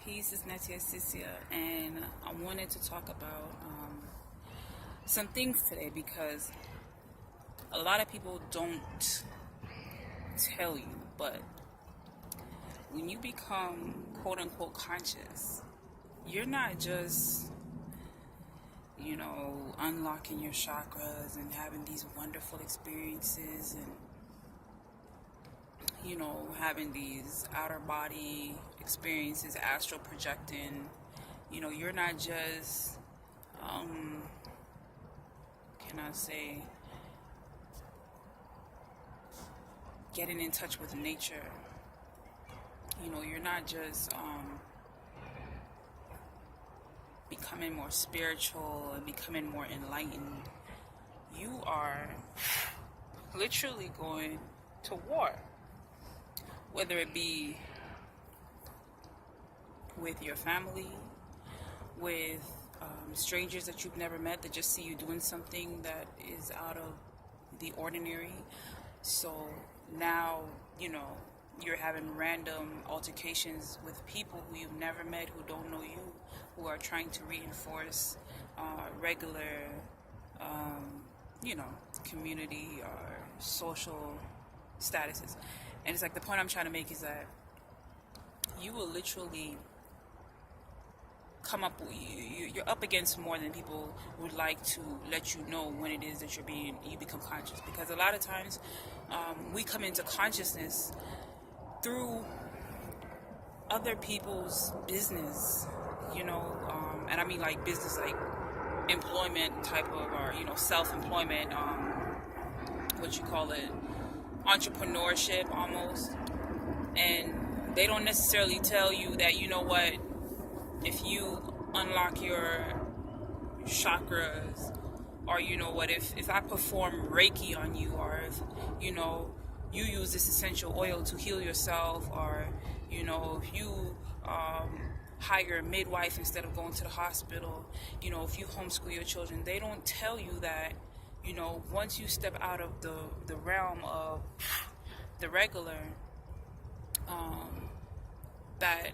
Peace, is NattyIsisyah, and I wanted to talk about some things today because a lot of people don't tell you, but when you become quote unquote conscious, you're not just, unlocking your chakras and having these wonderful experiences and having these outer body experiences, astral projecting. You're not just, can I say, getting in touch with nature. You're not just becoming more spiritual and becoming more enlightened. You are literally going to war. Whether it be with your family, with strangers that you've never met that just see you doing something that is out of the ordinary. So now, you're having random altercations with people who you've never met, who don't know you, who are trying to reinforce regular, community or social statuses. And it's like the point I'm trying to make is that you will literally you're up against more than people would like to let you know when it is that you become conscious. Because a lot of times we come into consciousness through other people's business, and I mean like business, like employment type of, or self-employment, entrepreneurship almost. And they don't necessarily tell you that, if you unlock your chakras, or if I perform Reiki on you, or if you use this essential oil to heal yourself, or if you hire a midwife instead of going to the hospital, if you homeschool your children, they don't tell you that once you step out of the realm of the regular, that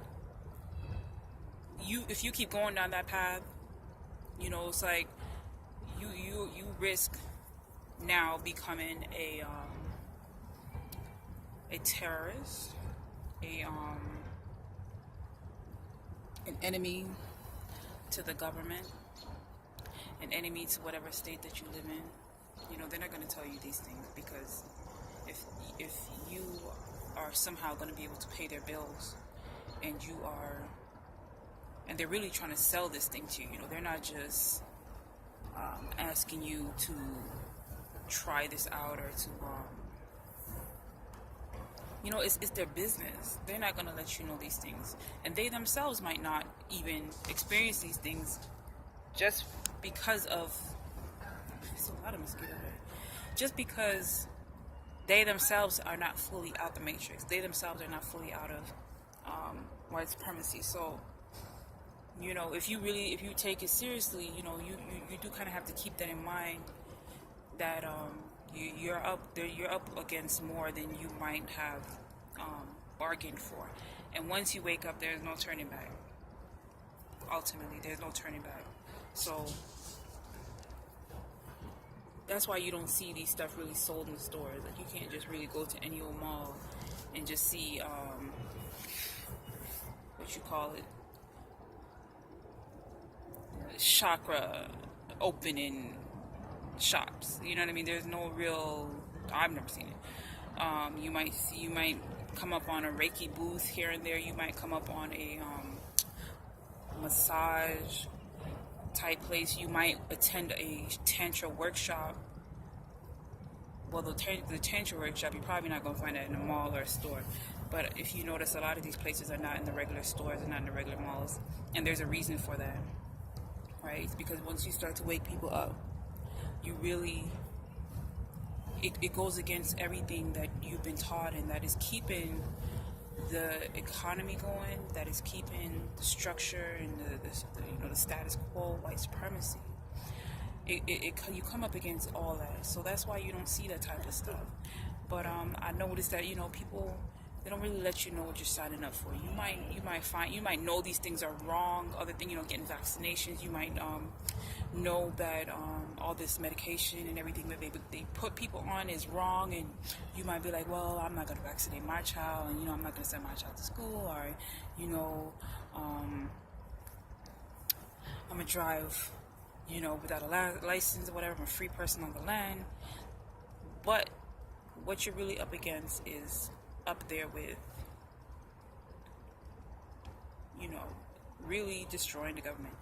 if you keep going down that path, it's like you risk now becoming a terrorist, an enemy to the government, an enemy to whatever state that you live in. They're not going to tell you these things, because if you are somehow going to be able to pay their bills, and they're really trying to sell this thing to you. They're not just asking you to try this out, or to it's their business. They're not going to let you know these things, and they themselves might not even experience these things, just because of, it's a lot of mosquitoes there, just because they themselves are not fully out the matrix. They themselves are not fully out of white supremacy. So if you take it seriously, you do kind of have to keep that in mind, that you're up against more than you might have bargained for. And once you wake up, there's no turning back. Ultimately, there's no turning back. So that's why you don't see these stuff really sold in stores. Like, you can't just really go to any old mall and just see chakra opening shops. You know what I mean? There's no real, I've never seen it. You might come up on a Reiki booth here and there. You might come up on a massage type place. You might attend a tantra workshop. Well, the tantra workshop, you're probably not going to find that in a mall or a store. But if you notice, a lot of these places are not in the regular stores, they're not in the regular malls. And there's a reason for that, right? It's because once you start to wake people up, you really, it goes against everything that you've been taught, and that is keeping the economy going, that is keeping the structure and the status quo, white supremacy. You come up against all that. So that's why you don't see that type of stuff. But I noticed that, people they don't really let you know what you're signing up for. You might know these things are wrong. Other thing, getting vaccinations. You might know that all this medication and everything that they put people on is wrong, and you might be like, well, I'm not going to vaccinate my child, and I'm not going to send my child to school, or I'm gonna drive, without a license or whatever. I'm a free person on the land. But what you're really up against is up there with, really destroying the government.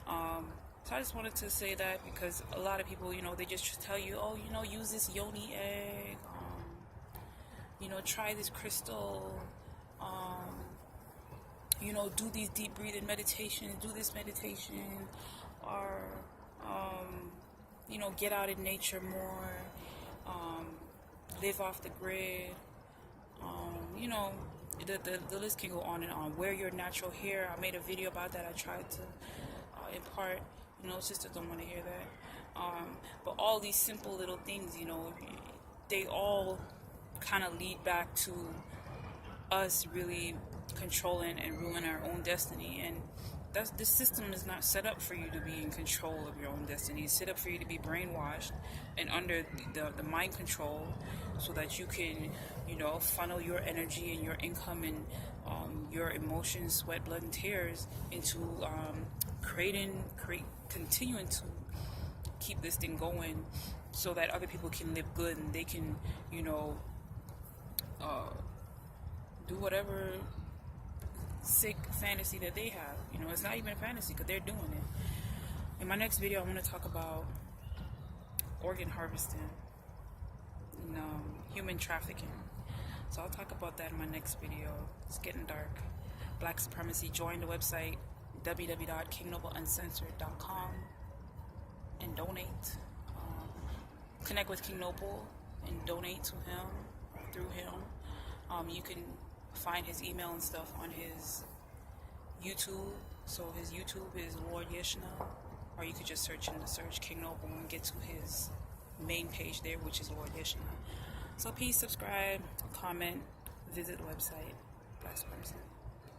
So I just wanted to say that, because a lot of people, they just tell you, oh, use this yoni egg, try this crystal, do these deep breathing meditations, do this meditation, or, get out in nature more, live off the grid, the list can go on and on. Wear your natural hair. I made a video about that. I tried to impart, sisters don't want to hear that. But all these simple little things, they all kind of lead back to us really controlling and ruling our own destiny. And this system is not set up for you to be in control of your own destiny. It's set up for you to be brainwashed and under the mind control, so that you can, funnel your energy and your income and your emotions, sweat, blood, and tears into continuing to keep this thing going, so that other people can live good and they can, do whatever sick fantasy that they have. It's not even a fantasy, because they're doing it. In my next video, I want to talk about organ harvesting and human trafficking. So I'll talk about that in my next video. It's getting dark. Black supremacy. Join the website www.kingnobleuncensored.com and donate. Connect with King Noble and donate to him, through him. You can find his email and stuff on his YouTube. So his YouTube is Lord Yeshna, or you could just search in the search King Noble and get to his main page there, which is Lord Yeshna. So please subscribe, comment, visit the website. Black supremacy.